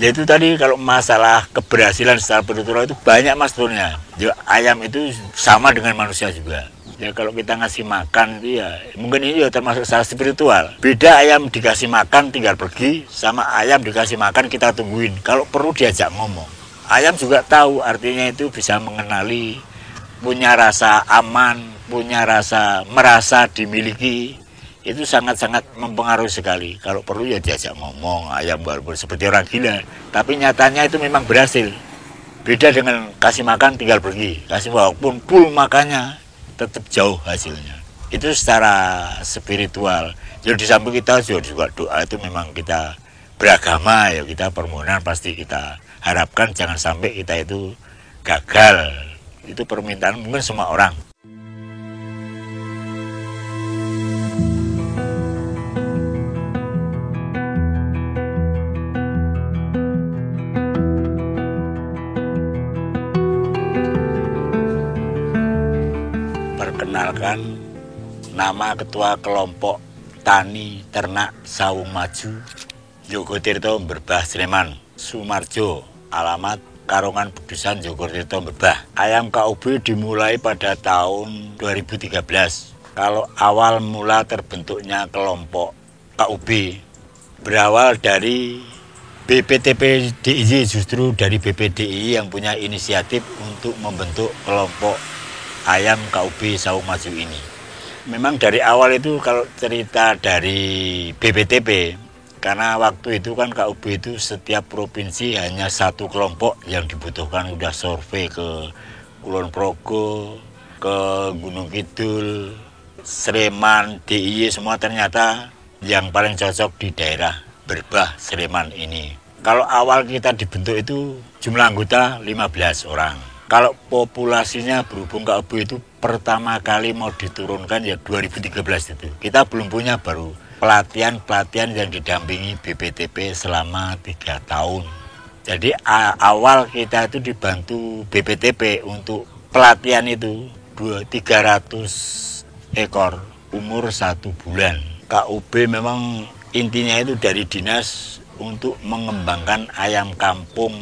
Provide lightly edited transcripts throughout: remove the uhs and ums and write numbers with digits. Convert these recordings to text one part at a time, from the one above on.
Yaitu tadi kalau masalah keberhasilan secara spiritual itu banyak mas turunnya. Ya, ayam itu sama dengan manusia juga. Ya kalau kita ngasih makan itu ya mungkin ini ya termasuk secara spiritual. Beda ayam dikasih makan tinggal pergi sama ayam dikasih makan kita tungguin. Kalau perlu diajak ngomong. Ayam juga tahu artinya itu bisa mengenali, punya rasa aman, punya rasa merasa dimiliki. Itu sangat-sangat mempengaruhi sekali. Kalau perlu ya diajak ngomong, ayam walaupun seperti orang gila, tapi nyatanya itu memang berhasil. Beda dengan kasih makan tinggal pergi, kasih walaupun full makannya tetap jauh hasilnya. Itu secara spiritual. Jadi di samping kita juga doa itu memang kita beragama ya, kita permohonan pasti kita harapkan jangan sampai kita itu gagal. Itu permintaan mungkin semua orang. Perkenalkan, nama Ketua Kelompok Tani Ternak Sawung Maju, Jogotirto Berbah Sleman, Sumarjo, alamat Karongan Budusan Jogotirto Berbah. Ayam KUB dimulai pada tahun 2013. Kalau awal mula terbentuknya kelompok KUB berawal dari BPTP DIY, justru dari BPDI yang punya inisiatif untuk membentuk kelompok ayam KUB Sawung Maju ini. Memang dari awal itu kalau cerita dari BPTP, karena waktu itu kan KUB itu setiap provinsi hanya satu kelompok yang dibutuhkan, udah survei ke Kulon Progo, ke Gunung Kidul, Sleman, DIY semua ternyata yang paling cocok di daerah Berbah Sleman ini. Kalau awal kita dibentuk itu jumlah anggota 15 orang. Kalau populasinya berhubung KUB itu pertama kali mau diturunkan ya 2013 itu. Kita belum punya, baru pelatihan yang didampingi BPTP selama 3 tahun. Jadi awal kita itu dibantu BPTP untuk pelatihan itu 300 ekor umur 1 bulan. KUB memang intinya itu dari dinas untuk mengembangkan ayam kampung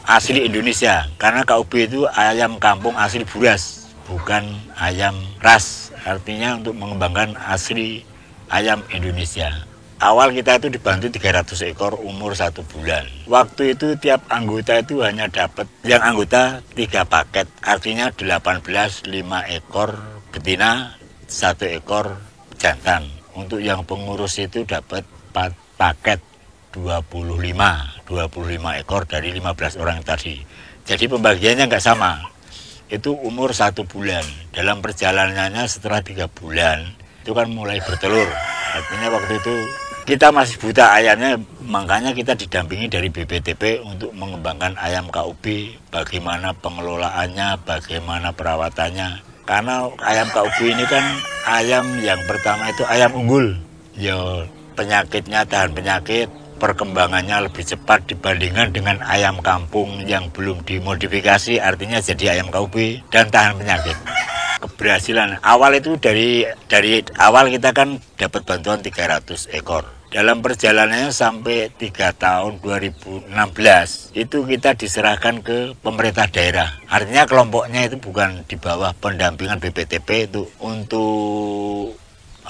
asli Indonesia, karena KUB itu ayam kampung asli buras, bukan ayam ras. Artinya untuk mengembangkan asli ayam Indonesia. Awal kita itu dibantu 300 ekor umur 1 bulan. Waktu itu tiap anggota itu hanya dapat yang anggota 3 paket, artinya 18, 5 ekor betina, 1 ekor jantan. Untuk yang pengurus itu dapat 4 paket, 25 ekor dari 15 orang tadi. Jadi pembagiannya nggak sama. Itu umur 1 bulan. Dalam perjalanannya setelah 3 bulan itu kan mulai bertelur. Artinya waktu itu kita masih buta ayamnya, makanya kita didampingi dari BPTP untuk mengembangkan ayam KUB, bagaimana pengelolaannya, bagaimana perawatannya. Karena ayam KUB ini kan ayam yang pertama itu ayam unggul. Ya penyakitnya tahan penyakit, perkembangannya lebih cepat dibandingkan dengan ayam kampung yang belum dimodifikasi, artinya jadi ayam KUB dan tahan penyakit. Keberhasilan awal itu dari awal kita kan dapat bantuan 300 ekor. Dalam perjalanannya sampai 3 tahun 2016 itu kita diserahkan ke pemerintah daerah. Artinya kelompoknya itu bukan di bawah pendampingan BPTP itu untuk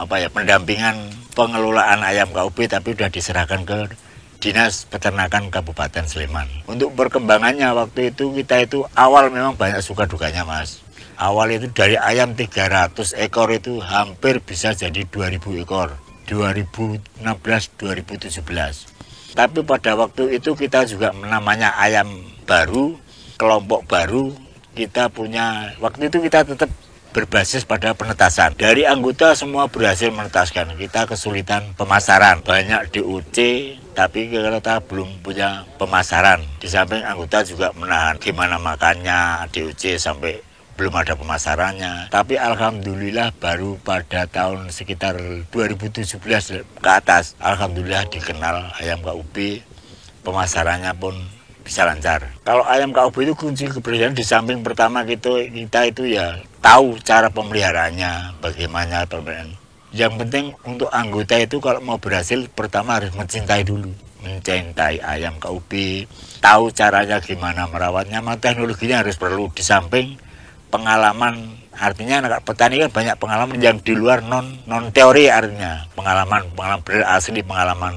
pendampingan pengelolaan ayam KUB, tapi sudah diserahkan ke Dinas Peternakan Kabupaten Sleman. Untuk perkembangannya waktu itu kita itu awal memang banyak suka dukanya mas. Awal itu dari ayam 300 ekor itu hampir bisa jadi 2000 ekor 2016-2017. Tapi pada waktu itu kita juga namanya ayam baru, kelompok baru, kita punya, waktu itu kita tetap berbasis pada penetasan. Dari anggota semua berhasil menetaskan. Kita kesulitan pemasaran. Banyak DOC, tapi kita belum punya pemasaran. Di samping anggota juga menahan gimana makannya DOC sampai belum ada pemasarannya. Tapi alhamdulillah baru pada tahun sekitar 2017 ke atas, alhamdulillah dikenal ayam KUB, pemasarannya pun bisa lancar. Kalau ayam KUB itu kunci keberhasilan di samping pertama kita itu ya tahu cara pemeliharaannya, bagaimana pemeliharaan. Yang penting untuk anggota itu kalau mau berhasil pertama harus mencintai dulu. mencintai ayam KUB, tahu caranya gimana merawatnya, maka teknologinya harus perlu. Di samping pengalaman, artinya anak petani kan banyak pengalaman yang di luar non teori, artinya pengalaman asli, pengalaman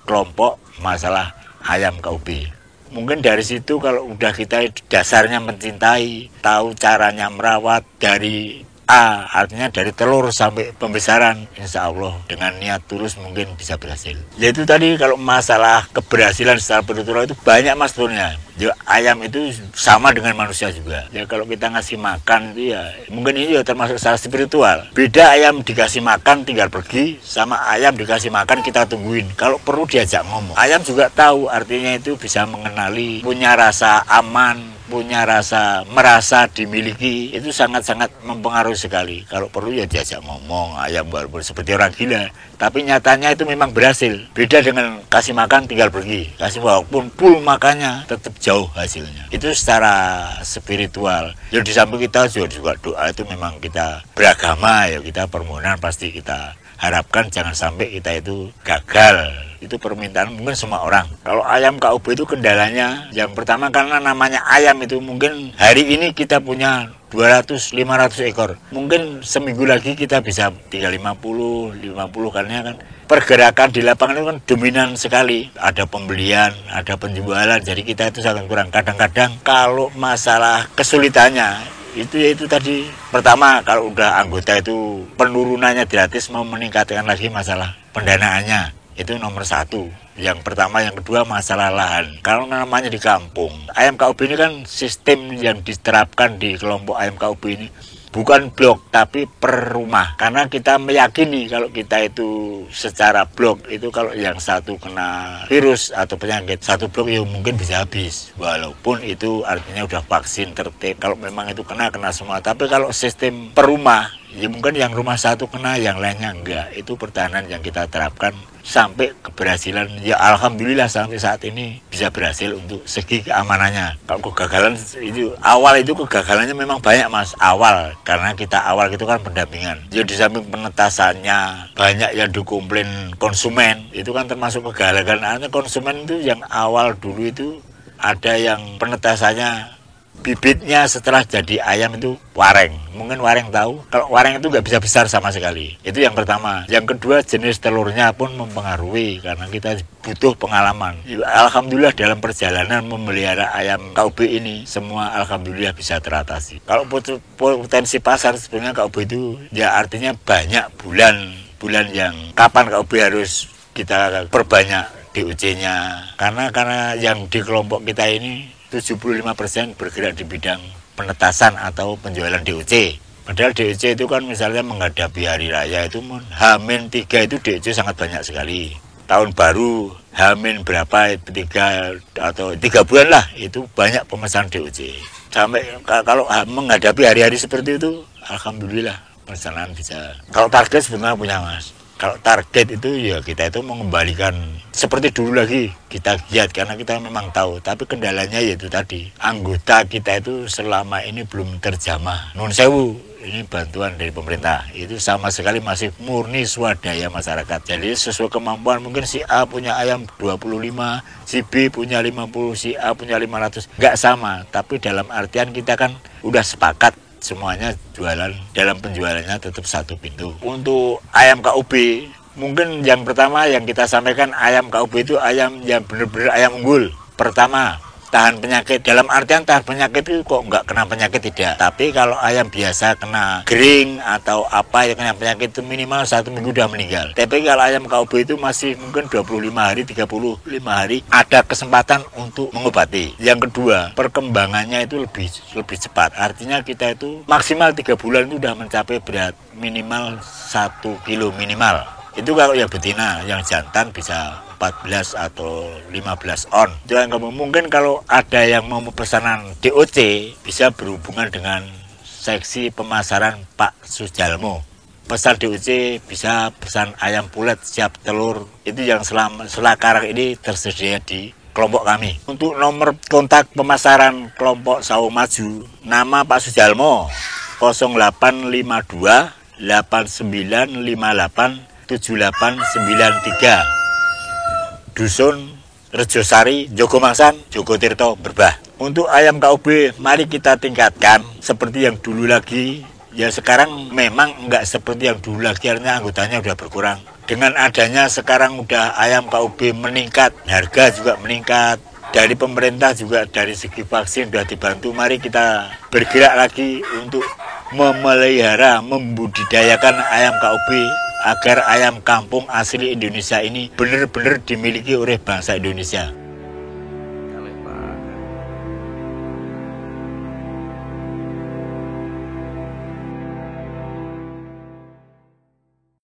kelompok masalah ayam KUB. Mungkin dari situ kalau udah kita dasarnya mencintai, tahu caranya merawat dari A, artinya dari telur sampai pembesaran, insya Allah dengan niat tulus mungkin bisa berhasil. Yaitu tadi kalau masalah keberhasilan secara penuturan itu banyak mas turunnya. Ya, ayam itu sama dengan manusia juga. Ya kalau kita ngasih makan itu ya mungkin ini ya termasuk secara spiritual. Beda ayam dikasih makan tinggal pergi, sama ayam dikasih makan kita tungguin. Kalau perlu diajak ngomong. Ayam juga tahu, artinya itu bisa mengenali, punya rasa aman, punya rasa merasa dimiliki, itu sangat-sangat mempengaruhi sekali. Kalau perlu ya diajak ngomong. Ayam walaupun seperti orang gila, tapi nyatanya itu memang berhasil. Beda dengan kasih makan tinggal pergi, kasih walaupun full makannya tetap jauh hasilnya. Itu secara spiritual. Ya di samping kita juga doa itu memang kita beragama ya, kita permohonan pasti kita harapkan jangan sampai kita itu gagal. Itu permintaan mungkin semua orang. Kalau ayam KUB itu kendalanya yang pertama karena namanya ayam itu mungkin hari ini kita punya 200-500 ekor. Mungkin seminggu lagi kita bisa tinggal 50 karena kan pergerakan di lapangan itu kan dominan sekali. Ada pembelian, ada penjualan, jadi kita itu sangat kurang. Kadang-kadang kalau masalah kesulitannya itu tadi pertama kalau udah anggota itu penurunannya gratis, mau meningkatkan lagi masalah pendanaannya itu nomor satu. Yang pertama, yang kedua masalah lahan. Kalau namanya di kampung, ayam KUB ini kan sistem yang diterapkan di kelompok ayam KUB ini bukan blok tapi per rumah, karena kita meyakini kalau kita itu secara blok itu kalau yang satu kena virus atau penyakit satu blok ya mungkin bisa habis, walaupun itu artinya udah vaksin tertib. Kalau memang itu kena semua, tapi kalau sistem per rumah ya mungkin yang rumah satu kena yang lainnya enggak. Itu pertahanan yang kita terapkan sampai keberhasilan. Ya alhamdulillah sampai saat ini bisa berhasil untuk segi keamanannya. Kalau kegagalan itu awal itu kegagalannya memang banyak mas awal, karena kita awal itu kan pendampingan. Ya di samping penetasannya banyak yang dikomplain konsumen, itu kan termasuk kegagalan. Artinya konsumen itu yang awal dulu itu ada yang penetasannya bibitnya setelah jadi ayam itu wareng. Mungkin wareng tahu, kalau wareng itu nggak bisa besar sama sekali. Itu yang pertama. Yang kedua, jenis telurnya pun mempengaruhi karena kita butuh pengalaman. Alhamdulillah dalam perjalanan memelihara ayam KUB ini semua alhamdulillah bisa teratasi. Kalau potensi pasar sebenarnya KUB itu ya artinya banyak bulan yang kapan KUB harus kita perbanyak DUC-nya. Karena yang di kelompok kita ini 75% bergerak di bidang penetasan atau penjualan DUC. Padahal DUC itu kan misalnya menghadapi hari raya itu H-3 itu DUC sangat banyak sekali. Tahun baru H- berapa 3 atau 3 bulan lah itu banyak pemesan DUC. Sampai kalau menghadapi hari-hari seperti itu alhamdulillah pesanan bisa. Kalau target sebenarnya punya mas. Kalau target itu ya kita itu mengembalikan seperti dulu lagi, kita giat karena kita memang tahu. Tapi kendalanya yaitu tadi, anggota kita itu selama ini belum terjamah. Nun sewu, ini bantuan dari pemerintah. Itu sama sekali masih murni swadaya masyarakat. Jadi sesuai kemampuan, mungkin si A punya ayam 25, si B punya 50, si A punya 500. Nggak sama, tapi dalam artian kita kan udah sepakat. Semuanya jualan, dalam penjualannya tetap satu pintu. Untuk ayam KUB, mungkin yang pertama yang kita sampaikan ayam KUB itu ayam yang benar-benar ayam unggul. Pertama, tahan penyakit. Dalam artian tahan penyakit itu kok nggak kena penyakit tidak. Tapi kalau ayam biasa kena kering atau apa yang kena penyakit itu minimal 1 minggu udah meninggal. Tapi kalau ayam KUB itu masih mungkin 25 hari, 35 hari ada kesempatan untuk mengobati. Yang kedua, perkembangannya itu lebih cepat. Artinya kita itu maksimal 3 bulan itu udah mencapai berat minimal 1 kilo minimal. Itu kalau yang betina, yang jantan bisa 14 atau 15 on. Itu yang mungkin kalau ada yang mau pesanan DOC bisa berhubungan dengan seksi pemasaran Pak Sujalmo. Pesan DOC bisa pesan ayam pulet siap telur. Itu yang sekarang ini tersedia di kelompok kami. Untuk nomor kontak pemasaran kelompok Saung Maju, nama Pak Sujalmo 0852 8958 7893. Dusun Rejosari, Jogomangsan, Jogotirto, Berbah. Untuk ayam KUB, mari kita tingkatkan seperti yang dulu lagi. Ya sekarang memang enggak seperti yang dulu lagi, artinya anggotanya udah berkurang. Dengan adanya sekarang udah ayam KUB meningkat, harga juga meningkat. Dari pemerintah juga dari segi vaksin sudah dibantu. Mari kita bergerak lagi untuk memelihara, membudidayakan ayam KUB agar ayam kampung asli Indonesia ini benar-benar dimiliki oleh bangsa Indonesia.